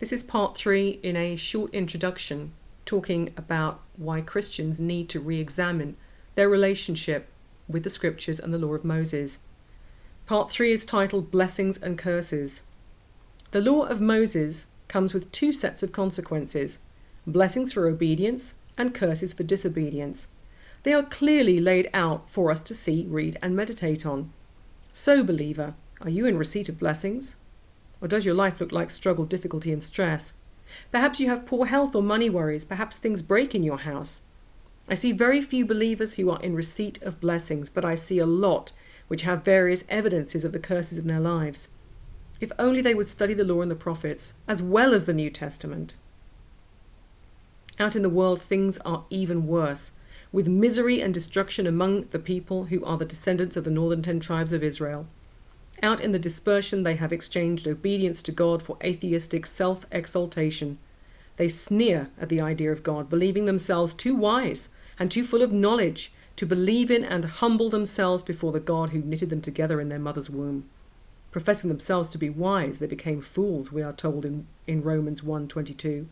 This is part 3 in a short introduction talking about why Christians need to re-examine their relationship with the scriptures and the law of Moses. Part 3 is titled Blessings and Curses. The law of Moses comes with two sets of consequences: blessings for obedience and curses for disobedience. They are clearly laid out for us to see, read and meditate on. So, believer, are you in receipt of blessings? Or does your life look like struggle, difficulty and stress? Perhaps you have poor health or money worries. Perhaps things break in your house. I see very few believers who are in receipt of blessings, but I see a lot which have various evidences of the curses in their lives. If only they would study the law and the prophets, as well as the New Testament. Out in the world, things are even worse, with misery and destruction among the people who are the descendants of the northern 10 tribes of Israel. Out in the dispersion, they have exchanged obedience to God for atheistic self-exaltation. They sneer at the idea of God, believing themselves too wise and too full of knowledge to believe in and humble themselves before the God who knitted them together in their mother's womb. Professing themselves to be wise, they became fools, we are told in Romans 1:22.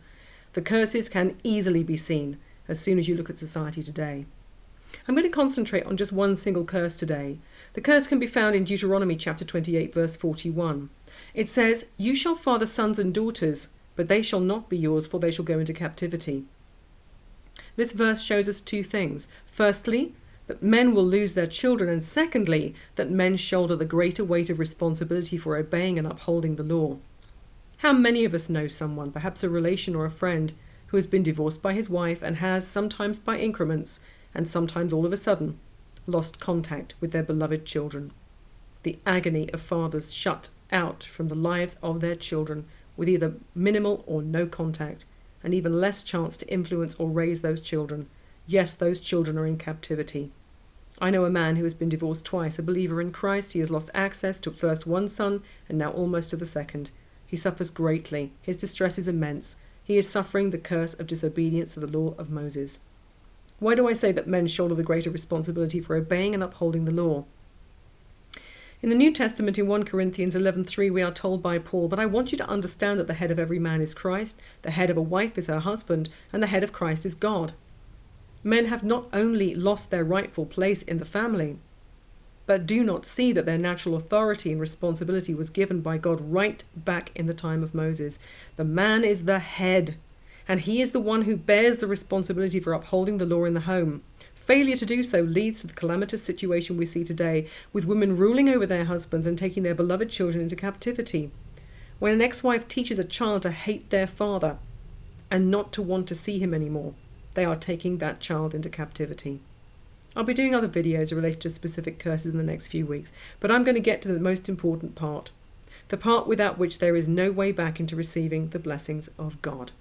The curses can easily be seen as soon as you look at society today. I'm going to concentrate on just one single curse today. The curse can be found in Deuteronomy chapter 28 verse 41. It says, "You shall father sons and daughters, but they shall not be yours, for they shall go into captivity." This verse shows us two things. Firstly, that men will lose their children, and secondly, that men shoulder the greater weight of responsibility for obeying and upholding the law. How many of us know someone, perhaps a relation or a friend, who has been divorced by his wife and has, sometimes by increments, and sometimes all of a sudden, lost contact with their beloved children? The agony of fathers shut out from the lives of their children with either minimal or no contact, and even less chance to influence or raise those children. Yes, those children are in captivity. I know a man who has been divorced twice, a believer in Christ. He has lost access to first one son and now almost to the second. He suffers greatly. His distress is immense. He is suffering the curse of disobedience to the law of Moses. Why do I say that men shoulder the greater responsibility for obeying and upholding the law? In the New Testament, in 1 Corinthians 11:3, we are told by Paul, "But I want you to understand that the head of every man is Christ, the head of a wife is her husband, and the head of Christ is God." Men have not only lost their rightful place in the family, but do not see that their natural authority and responsibility was given by God right back in the time of Moses. The man is the head, and he is the one who bears the responsibility for upholding the law in the home. Failure to do so leads to the calamitous situation we see today, with women ruling over their husbands and taking their beloved children into captivity. When an ex-wife teaches a child to hate their father and not to want to see him anymore, they are taking that child into captivity. I'll be doing other videos related to specific curses in the next few weeks, but I'm going to get to the most important part, the part without which there is no way back into receiving the blessings of God.